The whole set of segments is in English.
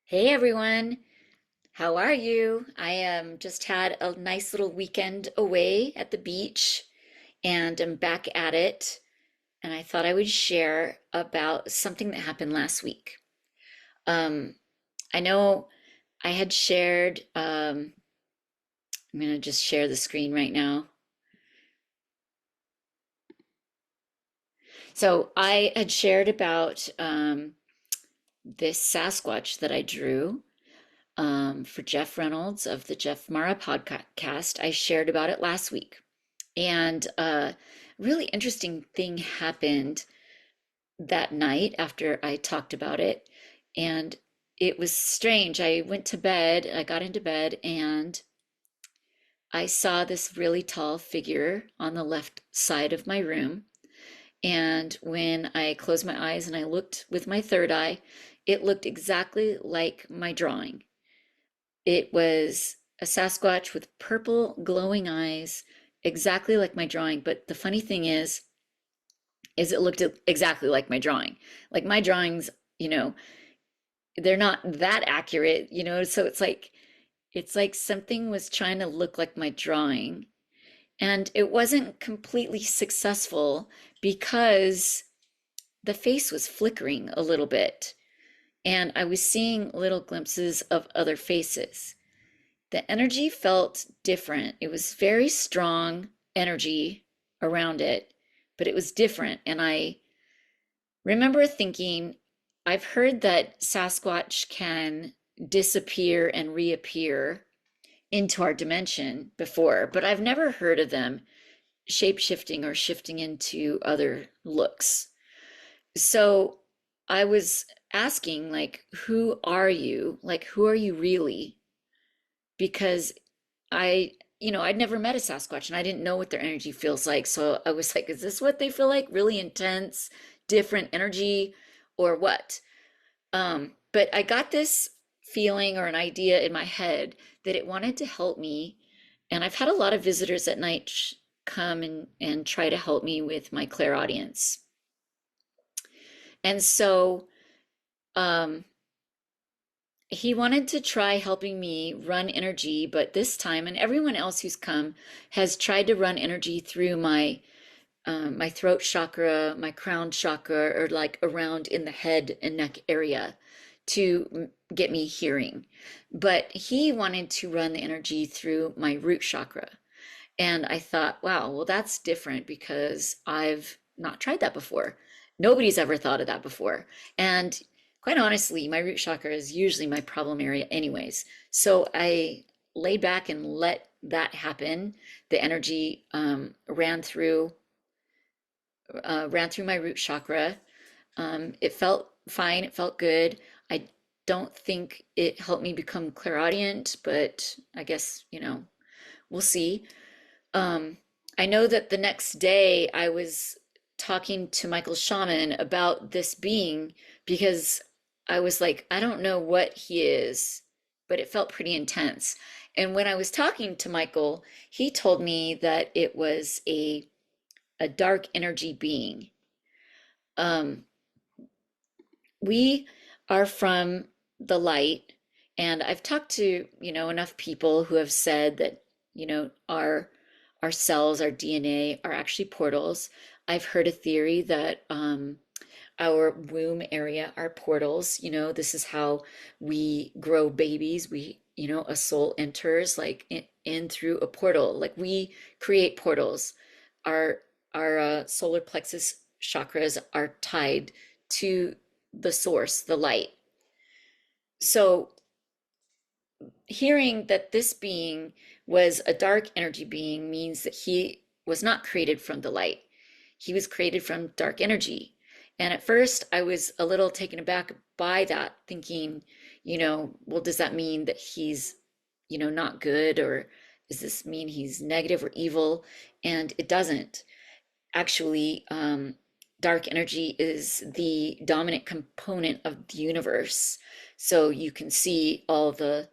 Hey everyone, how are you? I just had a nice little weekend away at the beach and I'm back at it. And I thought I would share about something that happened last week. Um, I know I had shared, I'm going to just share the screen right now. So I had shared about this Sasquatch that I drew for Jeff Reynolds of the Jeff Mara podcast. I shared about it last week. And a really interesting thing happened that night after I talked about it. And it was strange. I got into bed, and I saw this really tall figure on the left side of my room. And when I closed my eyes and I looked with my third eye, it looked exactly like my drawing. It was a Sasquatch with purple glowing eyes, exactly like my drawing. But the funny thing is it looked exactly like my drawing. Like my drawings, you know, they're not that accurate, so it's like something was trying to look like my drawing. And it wasn't completely successful because the face was flickering a little bit. And I was seeing little glimpses of other faces. The energy felt different. It was very strong energy around it, but it was different. And I remember thinking, I've heard that Sasquatch can disappear and reappear into our dimension before, but I've never heard of them shape shifting or shifting into other looks. So I was asking, like, who are you? Like, who are you really? Because I'd never met a Sasquatch and I didn't know what their energy feels like. So I was like, is this what they feel like? Really intense, different energy, or what? But I got this feeling or an idea in my head that it wanted to help me. And I've had a lot of visitors at night come and try to help me with my clairaudience. And so um, he wanted to try helping me run energy, but this time, and everyone else who's come has tried to run energy through my throat chakra, my crown chakra, or like around in the head and neck area to get me hearing. But he wanted to run the energy through my root chakra. And I thought, wow, well, that's different because I've not tried that before. Nobody's ever thought of that before. And quite honestly, my root chakra is usually my problem area, anyways. So I laid back and let that happen. The energy ran through my root chakra. It felt fine. It felt good. I don't think it helped me become clairaudient, but I guess, we'll see. Um, I know that the next day I was talking to Michael Shaman about this being because I was like, I don't know what he is, but it felt pretty intense. And when I was talking to Michael, he told me that it was a dark energy being. Um, we are from the light, and I've talked to, enough people who have said that, our cells, our DNA are actually portals. I've heard a theory that our womb area are portals. This is how we grow babies. A soul enters like in through a portal. Like we create portals. Our solar plexus chakras are tied to the source, the light. So hearing that this being was a dark energy being means that he was not created from the light. He was created from dark energy. And at first, I was a little taken aback by that, thinking, well, does that mean that he's, not good? Or does this mean he's negative or evil? And it doesn't. Actually, dark energy is the dominant component of the universe. So you can see all the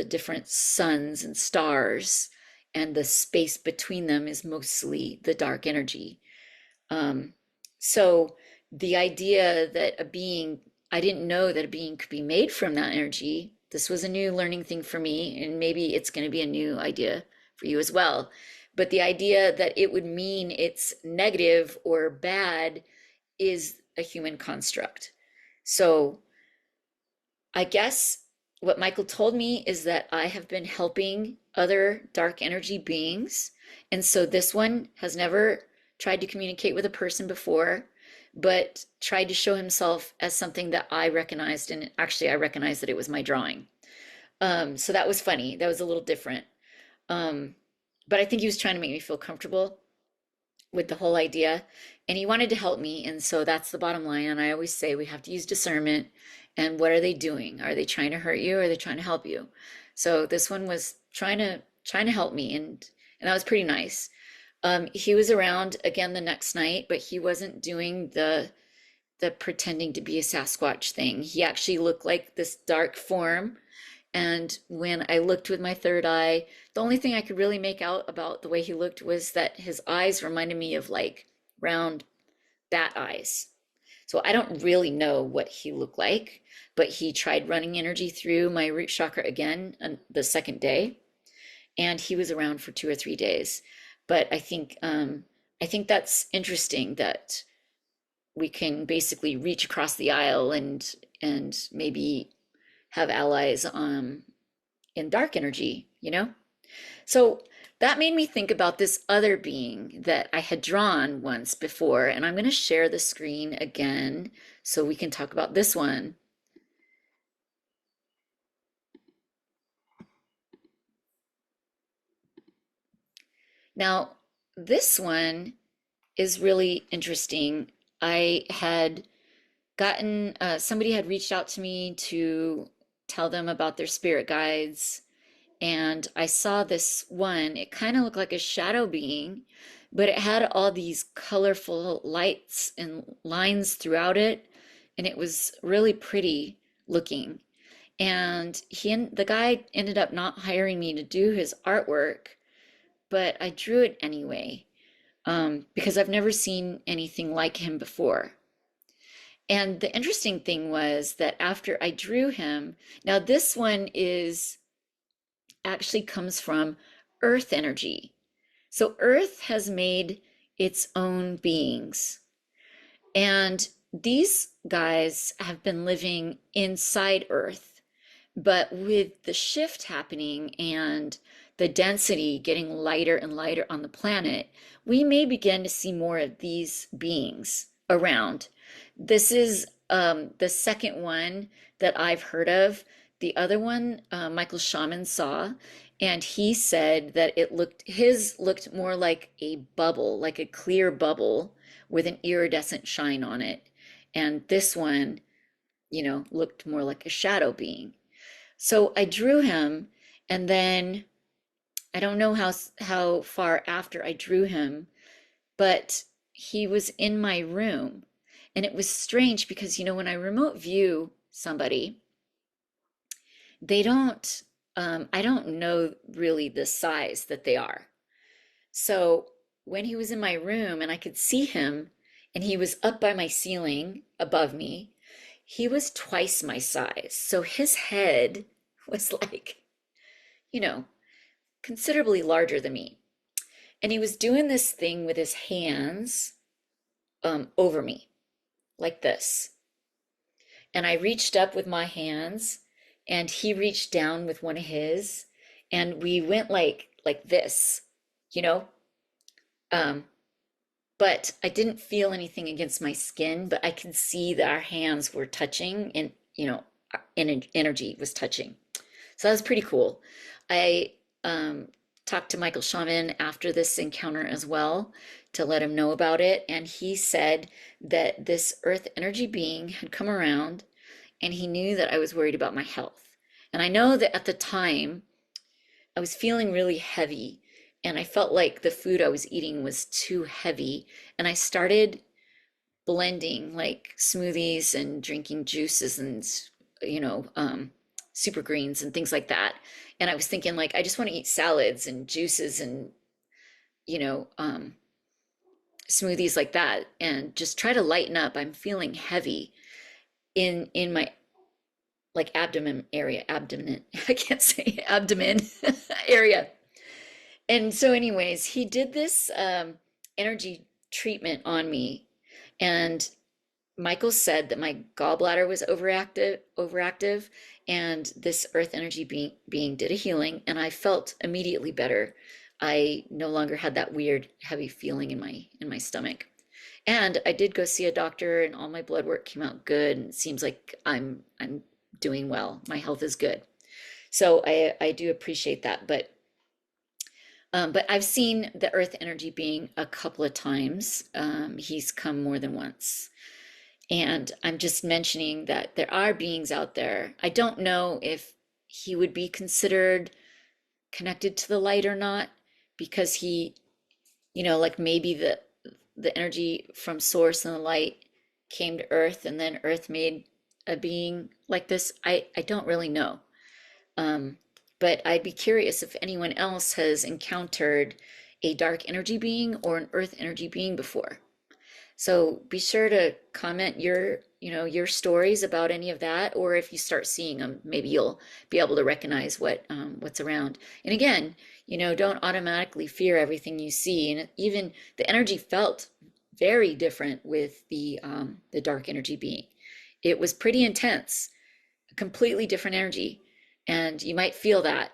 different suns and stars, and the space between them is mostly the dark energy. Um, so the idea that a being I didn't know that a being could be made from that energy. This was a new learning thing for me, and maybe it's going to be a new idea for you as well. But the idea that it would mean it's negative or bad is a human construct. So I guess what Michael told me is that I have been helping other dark energy beings. And so this one has never tried to communicate with a person before, but tried to show himself as something that I recognized. And actually, I recognized that it was my drawing. So that was funny. That was a little different. Um, but I think he was trying to make me feel comfortable with the whole idea, and he wanted to help me, and so that's the bottom line. And I always say we have to use discernment. And what are they doing? Are they trying to hurt you, or are they trying to help you? So this one was trying to help me, and that was pretty nice. He was around again the next night, but he wasn't doing the pretending to be a Sasquatch thing. He actually looked like this dark form. And when I looked with my third eye, the only thing I could really make out about the way he looked was that his eyes reminded me of like round bat eyes. So I don't really know what he looked like, but he tried running energy through my root chakra again on the second day, and he was around for 2 or 3 days. But I think that's interesting that we can basically reach across the aisle and maybe have allies in dark energy, you know? So that made me think about this other being that I had drawn once before, and I'm going to share the screen again so we can talk about this one. Now, this one is really interesting. I had gotten, somebody had reached out to me to tell them about their spirit guides, and I saw this one. It kind of looked like a shadow being, but it had all these colorful lights and lines throughout it, and it was really pretty looking. And the guy ended up not hiring me to do his artwork, but I drew it anyway, because I've never seen anything like him before. And the interesting thing was that after I drew him, now this one is actually comes from earth energy. So earth has made its own beings. And these guys have been living inside earth. But with the shift happening and the density getting lighter and lighter on the planet, we may begin to see more of these beings around. This is the second one that I've heard of. The other one, Michael Shaman saw, and he said that his looked more like a bubble, like a clear bubble with an iridescent shine on it. And this one, looked more like a shadow being. So I drew him, and then I don't know how far after I drew him, but he was in my room. And it was strange because, when I remote view somebody, they don't, I don't know really the size that they are. So when he was in my room and I could see him, and he was up by my ceiling above me, he was twice my size. So his head was like, you know, considerably larger than me. And he was doing this thing with his hands over me, like this. And I reached up with my hands, and he reached down with one of his, and we went like this, you know. Um, but I didn't feel anything against my skin, but I could see that our hands were touching, and energy was touching. So that was pretty cool. I talked to Michael Shaman after this encounter as well to let him know about it. And he said that this earth energy being had come around, and he knew that I was worried about my health. And I know that at the time I was feeling really heavy, and I felt like the food I was eating was too heavy. And I started blending like smoothies and drinking juices and, you know, super greens and things like that. And I was thinking, like, I just want to eat salads and juices and, you know, smoothies like that and just try to lighten up. I'm feeling heavy. in my like abdomen area, abdomen. I can't say abdomen area. And so, anyways, he did this energy treatment on me, and Michael said that my gallbladder was overactive, and this earth energy being did a healing, and I felt immediately better. I no longer had that weird heavy feeling in my stomach. And I did go see a doctor, and all my blood work came out good, and it seems like I'm doing well. My health is good. So I do appreciate that. But I've seen the earth energy being a couple of times. He's come more than once. And I'm just mentioning that there are beings out there. I don't know if he would be considered connected to the light or not, because he, like maybe the energy from source and the light came to Earth, and then Earth made a being like this. I don't really know. Um, but I'd be curious if anyone else has encountered a dark energy being or an earth energy being before. So be sure to comment your stories about any of that, or if you start seeing them, maybe you'll be able to recognize what's around. And again, don't automatically fear everything you see. And even the energy felt very different with the dark energy being. It was pretty intense, a completely different energy, and you might feel that.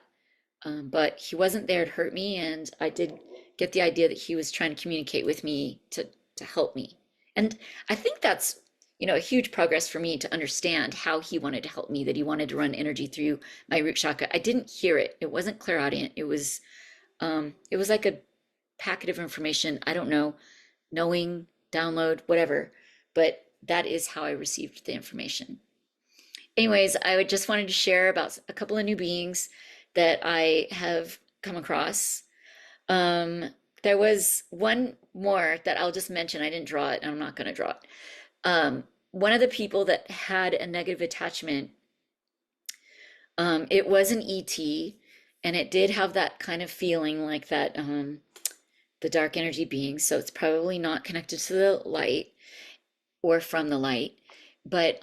But he wasn't there to hurt me, and I did get the idea that he was trying to communicate with me to help me. And I think that's, a huge progress for me to understand how he wanted to help me, that he wanted to run energy through my root chakra. I didn't hear it. It wasn't clairaudient. It was like a packet of information. I don't know, knowing, download, whatever. But that is how I received the information. Anyways, I would just wanted to share about a couple of new beings that I have come across. There was one more that I'll just mention. I didn't draw it, and I'm not going to draw it. One of the people that had a negative attachment, it was an ET, and it did have that kind of feeling like that, the dark energy being. So it's probably not connected to the light or from the light. But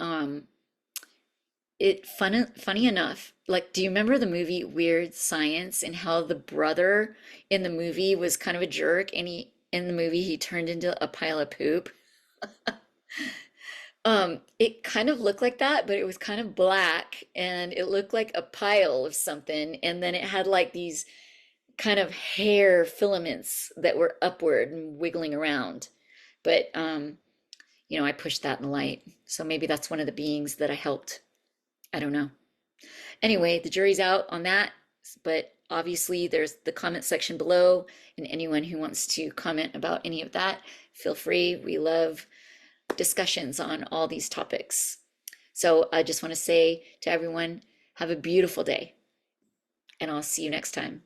funny enough, like, do you remember the movie Weird Science, and how the brother in the movie was kind of a jerk, and in the movie he turned into a pile of poop? It kind of looked like that, but it was kind of black, and it looked like a pile of something, and then it had like these kind of hair filaments that were upward and wiggling around. But I pushed that in the light. So maybe that's one of the beings that I helped. I don't know. Anyway, the jury's out on that, but obviously there's the comment section below, and anyone who wants to comment about any of that, feel free. We love discussions on all these topics. So I just want to say to everyone, have a beautiful day, and I'll see you next time.